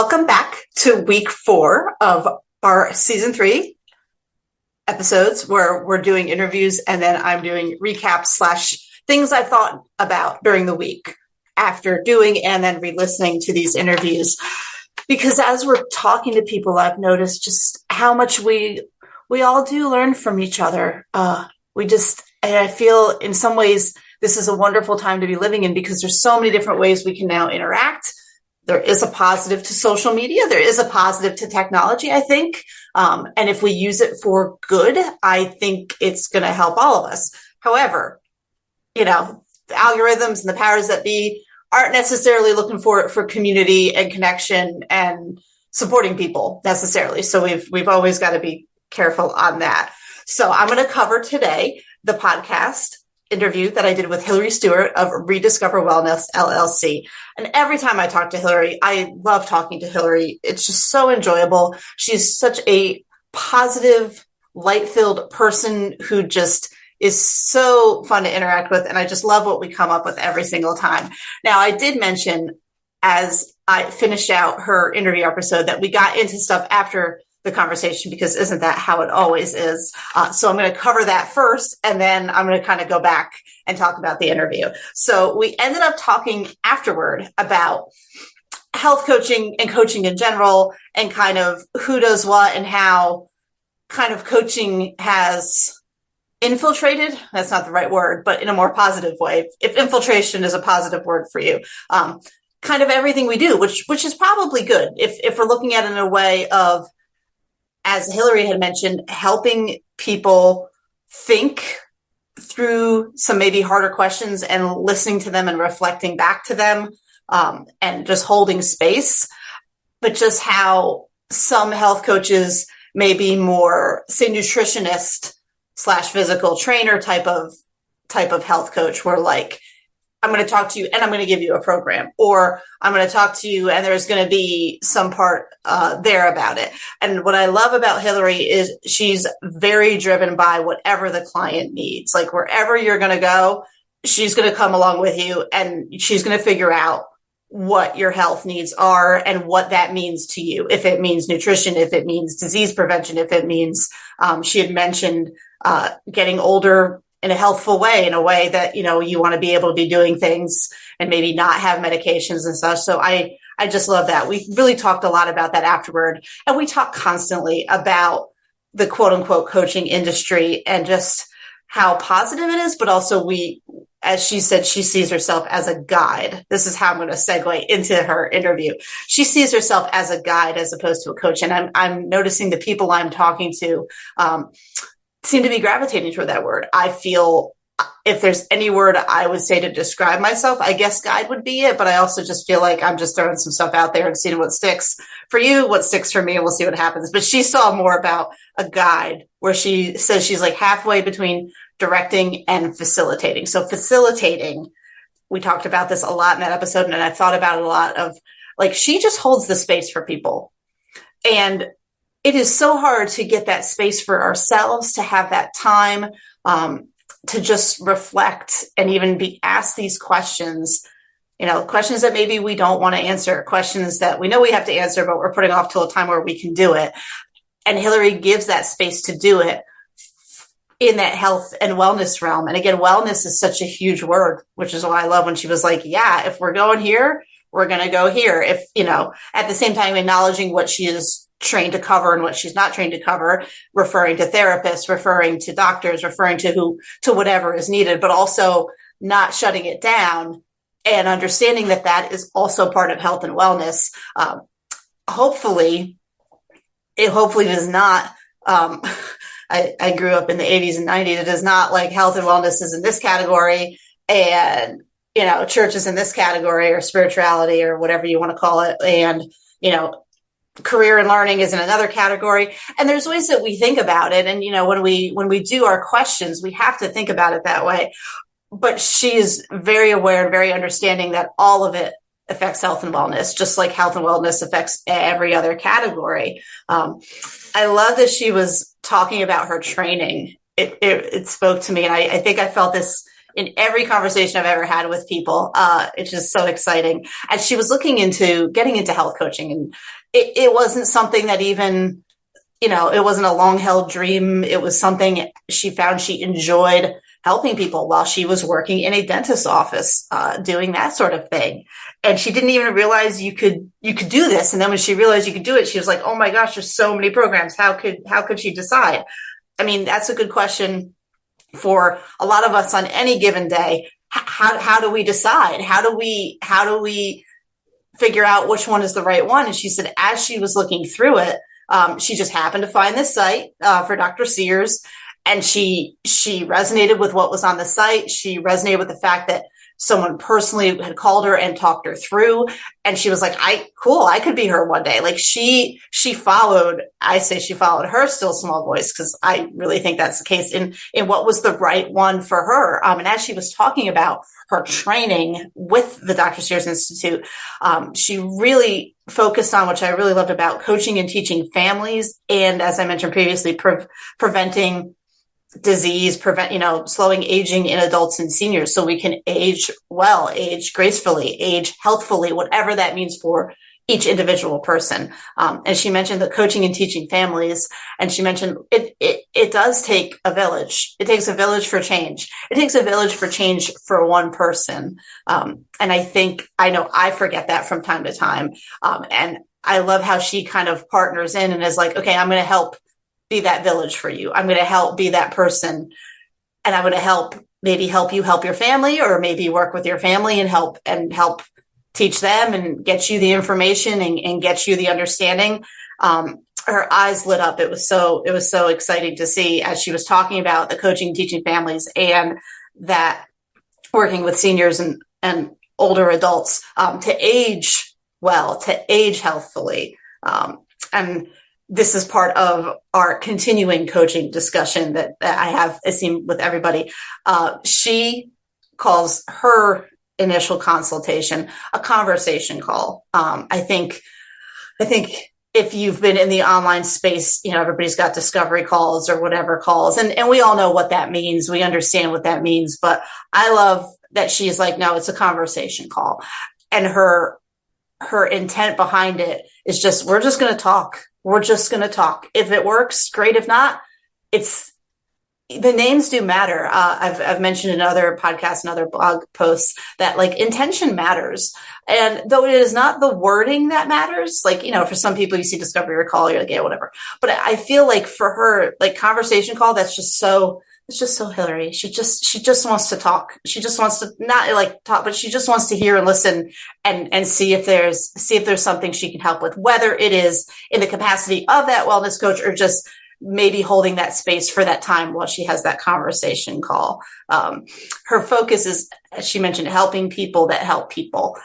Welcome back to week 4 of our season 3 episodes where we're doing interviews and then I'm doing recaps / things I thought about during the week after doing and then re-listening to these interviews. Because as we're talking to people, I've noticed just how much we all do learn from each other. And I feel in some ways this is a wonderful time to be living in because there's so many different ways we can now interact. There is a positive to social media. There is a positive to technology, I think. And if we use it for good, I think it's going to help all of us. However, the algorithms and the powers that be aren't necessarily looking for community and connection and supporting people necessarily. So we've always got to be careful on that. So I'm going to cover today the podcast interview that I did with Hilary Stewart of Rediscover Wellness LLC. And every time I talk to Hilary, I love talking to Hilary. It's just so enjoyable. She's such a positive, light-filled person who just is so fun to interact with. And I just love what we come up with every single time. Now, I did mention as I finished out her interview episode that we got into stuff after the conversation because isn't that how it always is? So I'm going to cover that first, and then I'm going to kind of go back and talk about the interview. So we ended up talking afterward about health coaching and coaching in general and kind of who does what and how kind of coaching has infiltrated. That's not the right word, but in a more positive way. If infiltration is a positive word for you, kind of everything we do, which is probably good. If we're looking at it in a way of, as Hilary had mentioned, helping people think through some maybe harder questions and listening to them and reflecting back to them, and just holding space, but just how some health coaches may be more, say, nutritionist / physical trainer type of health coach, where like, I'm going to talk to you and I'm going to give you a program, or I'm going to talk to you and there's going to be some part there about it. And what I love about Hilary is she's very driven by whatever the client needs. Like wherever you're going to go, she's going to come along with you and she's going to figure out what your health needs are and what that means to you. If it means nutrition, if it means disease prevention, if it means, she had mentioned getting older in a healthful way, in a way that, you want to be able to be doing things and maybe not have medications and such. So I just love that. We really talked a lot about that afterward. And we talk constantly about the quote unquote coaching industry and just how positive it is, but also as she said, she sees herself as a guide. This is how I'm going to segue into her interview. She sees herself as a guide as opposed to a coach. And I'm noticing the people I'm talking to, seem to be gravitating toward that word. I feel if there's any word I would say to describe myself, I guess guide would be it. But I also just feel like I'm just throwing some stuff out there and seeing what sticks for you, what sticks for me, and we'll see what happens. But she saw more about a guide, where she says she's like halfway between directing and facilitating. So facilitating, we talked about this a lot in that episode, and I thought about it a lot of like, she just holds the space for people. And it is so hard to get that space for ourselves, to have that time, to just reflect and even be asked these questions, questions that maybe we don't want to answer, questions that we know we have to answer, but we're putting off till a time where we can do it. And Hilary gives that space to do it in that health and wellness realm. And again, wellness is such a huge word, which is why I love when she was like, yeah, if we're going here, we're going to go here. If, at the same time, acknowledging what she is trained to cover and what she's not trained to cover, referring to therapists, referring to doctors, referring to whatever is needed, but also not shutting it down and understanding that that is also part of health and wellness. Hopefully does not, I grew up in the 80s and 90s. It is not like health and wellness is in this category and, church is in this category, or spirituality, or whatever you want to call it. And, career and learning is in another category. And there's ways that we think about it. And, when we do our questions, we have to think about it that way. But she is very aware and very understanding that all of it affects health and wellness, just like health and wellness affects every other category. I love that she was talking about her training. It spoke to me. And I think I felt this in every conversation I've ever had with people. It's just so exciting. And she was looking into getting into health coaching, and it wasn't something that even, it wasn't a long held dream. It was something she found she enjoyed helping people while she was working in a dentist's office, doing that sort of thing. And she didn't even realize you could do this. And then when she realized you could do it, she was like, oh my gosh, there's so many programs. How could she decide? I mean, that's a good question for a lot of us on any given day. How do we decide? How do we figure out which one is the right one? And she said, as she was looking through it, she just happened to find this site, for Dr. Sears. And she resonated with what was on the site. She resonated with the fact that someone personally had called her and talked her through. And she was like, I could be her one day. Like she followed her still small voice, because I really think that's the case in what was the right one for her. And as she was talking about her training with the Dr. Sears Institute, she really focused on, which I really loved, about coaching and teaching families. And as I mentioned previously, preventing disease, slowing aging in adults and seniors, so we can age well, age gracefully, age healthfully, whatever that means for each individual person. And she mentioned the coaching and teaching families, and she mentioned it does take a village. It takes a village for change. It takes a village for change for one person. And I know I forget that from time to time. And I love how she kind of partners in and is like, okay, I'm going to help be that village for you. I'm going to help be that person. And I'm going to help you help your family, or maybe work with your family and help teach them and get you the information and get you the understanding. Her eyes lit up. It was so exciting to see, as she was talking about the coaching, teaching families, and that working with seniors and older adults, to age well, to age healthfully. And this is part of our continuing coaching discussion that I have, it seemed, with everybody. She calls her initial consultation a conversation call. I think if you've been in the online space, everybody's got discovery calls or whatever calls, and we all know what that means. We understand what that means, but I love that she's like, no, it's a conversation call. And her intent behind it is just, we're just going to talk. We're just going to talk. If it works, great. If not, the names do matter. I've mentioned in other podcasts and other blog posts that intention matters. And though it is not the wording that matters, for some people you see discovery or call, you're like, yeah, whatever. But I feel like for her, conversation call, it's just so Hilary. She just wants to talk. She just wants to not talk, but she just wants to hear and listen and see if there's something she can help with, whether it is in the capacity of that wellness coach or just maybe holding that space for that time while she has that conversation call. Her focus is, as she mentioned, helping people that help people,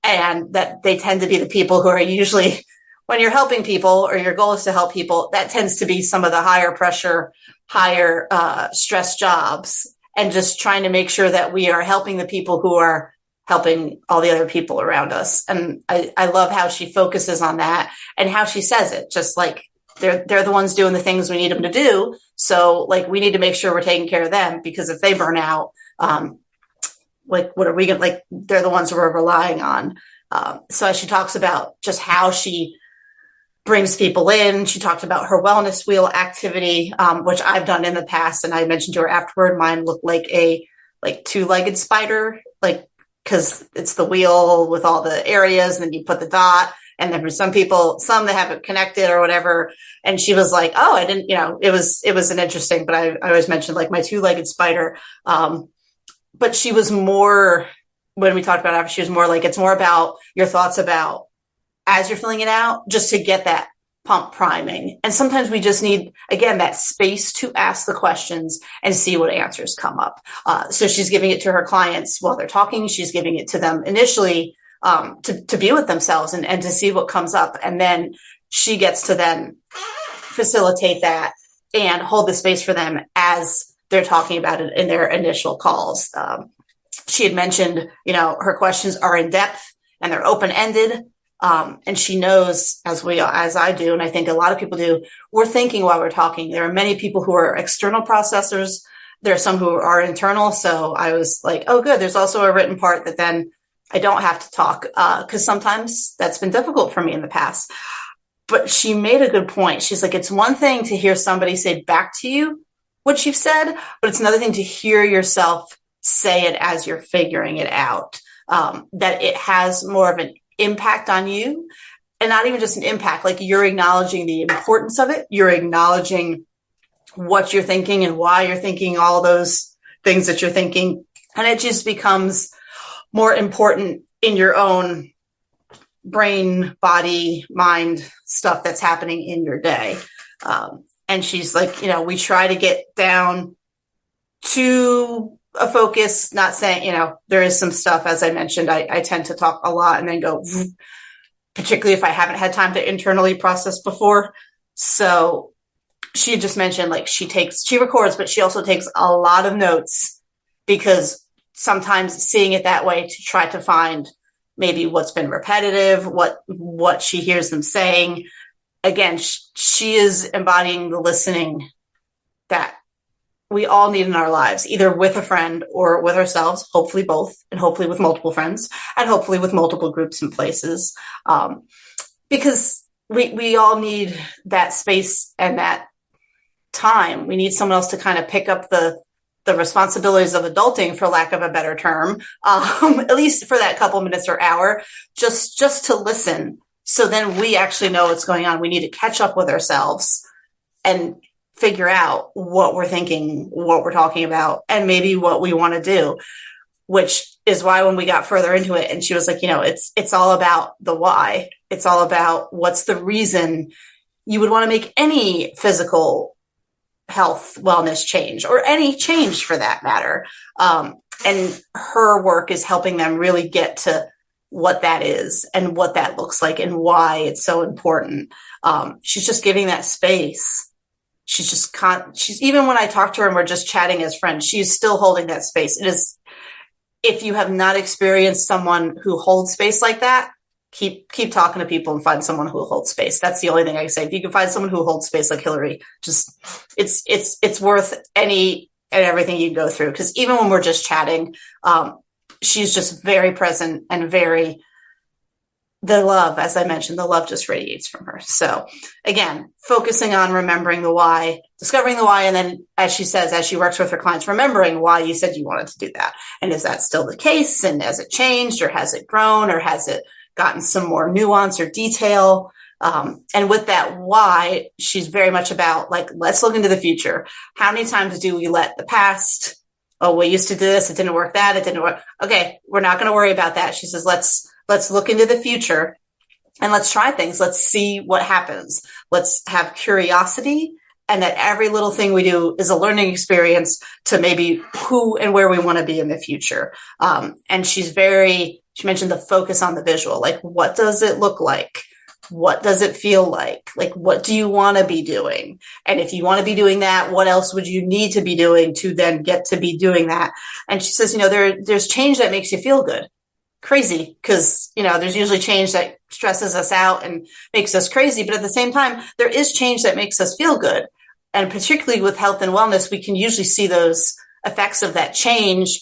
and that they tend to be the people who are usually, when you're helping people or your goal is to help people, that tends to be some of the higher pressure, higher stress jobs, and just trying to make sure that we are helping the people who are helping all the other people around us. And I love how she focuses on that and how she says it, just like they're the ones doing the things we need them to do. So we need to make sure we're taking care of them, because if they burn out, what are we going to, they're the ones we're relying on. So as she talks about just how she brings people in, she talked about her wellness wheel activity, which I've done in the past. And I mentioned to her afterward, mine looked like a two-legged spider, because it's the wheel with all the areas, and then you put the dot. And then for some people, some that have it connected or whatever. And she was like, oh, I didn't, it was an interesting, but I always mentioned my two-legged spider. But she was more, when we talked about it, she was more it's more about your thoughts about as you're filling it out, just to get that pump priming. And sometimes we just need, again, that space to ask the questions and see what answers come up. So she's giving it to her clients while they're talking. She's giving it to them initially, to be with themselves and to see what comes up. And then she gets to then facilitate that and hold the space for them as they're talking about it in their initial calls. She had mentioned, her questions are in depth and they're open-ended. And she knows, as I do, and I think a lot of people do, we're thinking while we're talking. There are many people who are external processors, There are some who are internal. So I was like, oh, good. There's also a written part that then I don't have to talk, because sometimes that's been difficult for me in the past. But she made a good point. She's like, it's one thing to hear somebody say back to you what you've said, but it's another thing to hear yourself say it as you're figuring it out. That it has more of an impact on you, and not even just an impact, like you're acknowledging the importance of it. You're acknowledging what you're thinking and why you're thinking all those things that you're thinking. And it just becomes more important in your own brain, body, mind stuff that's happening in your day. And she's like, we try to get down to a focus, not saying, there is some stuff, as I mentioned, I tend to talk a lot and then go, particularly if I haven't had time to internally process before. So she just mentioned, like, she records, but she also takes a lot of notes, because sometimes seeing it that way to try to find maybe what's been repetitive, what she hears them saying. Again, she is embodying the listening that we all need in our lives, either with a friend or with ourselves, hopefully both, and hopefully with multiple friends, and hopefully with multiple groups and places. Because we all need that space and that time. We need someone else to kind of pick up the responsibilities of adulting, for lack of a better term, at least for that couple minutes or hour, just to listen. So then we actually know what's going on. We need to catch up with ourselves and figure out what we're thinking, what we're talking about, and maybe what we want to do, which is why when we got further into it, and she was like, it's all about the why. It's all about what's the reason you would want to make any physical health, wellness change, or any change for that matter. And her work is helping them really get to what that is and what that looks like and why it's so important. She's just giving that space. She's even when I talk to her and we're just chatting as friends, she's still holding that space. It is, if you have not experienced someone who holds space like that, keep talking to people and find someone who will hold space. That's the only thing I can say. If you can find someone who holds space like Hilary, just it's worth any and everything you go through. Because even when we're just chatting, she's just very present and the love, as I mentioned, the love just radiates from her. So again, focusing on remembering the why, discovering the why, and then, as she says, as she works with her clients, remembering why you said you wanted to do that. And is that still the case? And has it changed, or has it grown, or has it gotten some more nuance or detail? And with that why, she's very much about, like, let's look into the future. How many times do we let the past, oh, we used to do this, it didn't work, it didn't work. Okay, we're not going to worry about that. She says, let's look into the future and let's try things. Let's see what happens. Let's have curiosity, and that every little thing we do is a learning experience to maybe who and where we want to be in the future. And she mentioned the focus on the visual. Like, what does it look like? What does it feel like? Like, what do you want to be doing? And if you want to be doing that, what else would you need to be doing to then get to be doing that? And she says, there's change that makes you feel good. Crazy, because there's usually change that stresses us out and makes us crazy, but at the same time there is change that makes us feel good. And particularly with health and wellness, we can usually see those effects of that change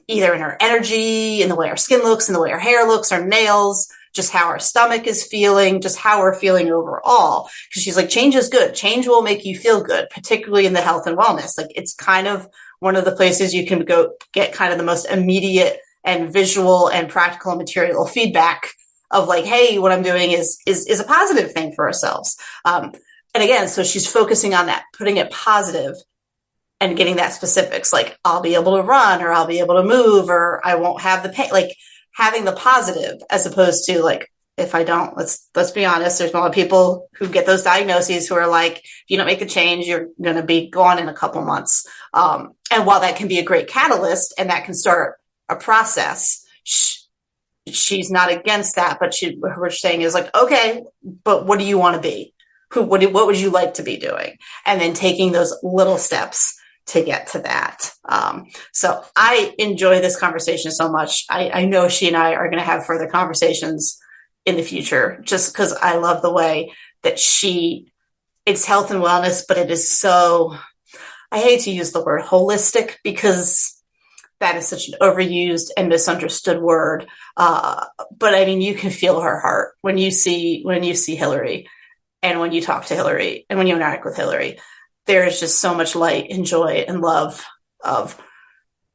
either in our energy, in the way our skin looks, in the way our hair looks, our nails, just how our stomach is feeling, just how we're feeling overall. Because she's like, change is good. Change will make you feel good, particularly in the health and wellness. Like, it's kind of one of the places you can go get kind of the most immediate and visual and practical and material feedback of, like, hey, what I'm doing is a positive thing for ourselves. And again, so she's focusing on that, putting it positive and getting that specifics, like, I'll be able to run, or I'll be able to move, or I won't have the pain, like having the positive, as opposed to, like, if I don't, let's be honest, there's a lot of people who get those diagnoses who are like, if you don't make the change, you're going to be gone in a couple months. And while that can be a great catalyst and that can start a process, she's not against that, but what we're saying is, like, okay, but what do you want to be? What would you like to be doing? And then taking those little steps to get to that. So I enjoy this conversation so much. I know she and I are going to have further conversations in the future, just because I love the way that it's health and wellness, but it is so I hate to use the word holistic because that is such an overused and misunderstood word. But I mean, you can feel her heart when you see Hilary, and when you talk to Hilary, and when you interact with Hilary. There is just so much light and joy and love of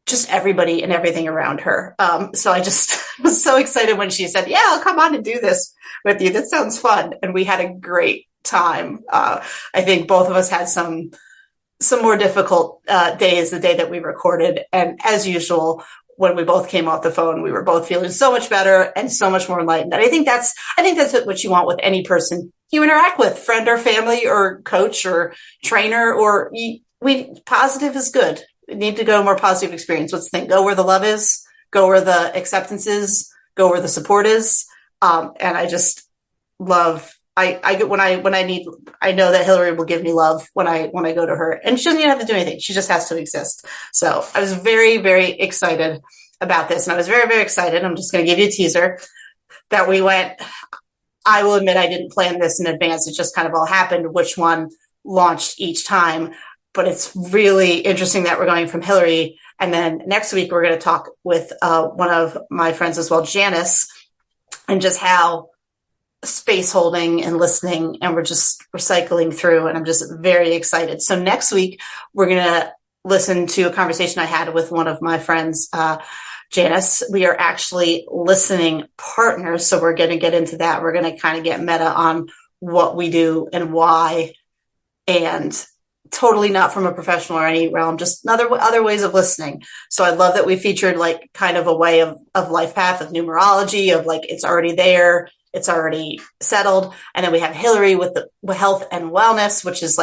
just everybody and everything around her. So I just was so excited when she said, "Yeah, I'll come on and do this with you. That sounds fun." And we had a great time. I think both of us had some more difficult days the day that we recorded. And as usual, when we both came off the phone, we were both feeling so much better and so much more enlightened. And I think that's what you want with any person you interact with, friend or family or coach or trainer, or positive is good. We need to go more positive experience. What's the thing? Go where the love is, go where the acceptance is, go where the support is. And I just love, I know that Hilary will give me love when I go to her, and she doesn't even have to do anything. She just has to exist. So I was very, very excited about this. And I was very, very excited. I'm just going to give you a teaser that we went. I will admit I didn't plan this in advance. It just kind of all happened, which one launched each time. But it's really interesting that we're going from Hilary. And then next week, we're going to talk with one of my friends as well, Janice, and just how space holding and listening, and we're just recycling through, and I'm just very excited. So next week, we're going to listen to a conversation I had with one of my friends, Janice. We are actually listening partners, so we're going to get into that. We're going to kind of get meta on what we do and why, and totally not from a professional or any realm, just other ways of listening. So I love that we featured like kind of a way of life path, of numerology, of like, it's already there, it's already settled. And then we have Hilary with the health and wellness, which is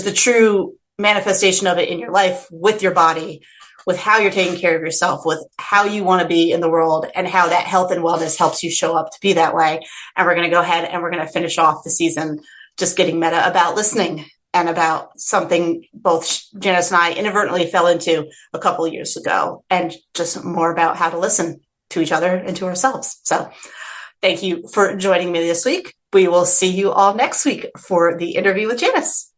the true manifestation of it in your life, with your body, with how you're taking care of yourself, with how you want to be in the world, and how that health and wellness helps you show up to be that way. And we're going to go ahead and we're going to finish off the season just getting meta about listening, and about something both Janice and I inadvertently fell into a couple of years ago, and just more about how to listen to each other and to ourselves. So thank you for joining me this week. We will see you all next week for the interview with Janice.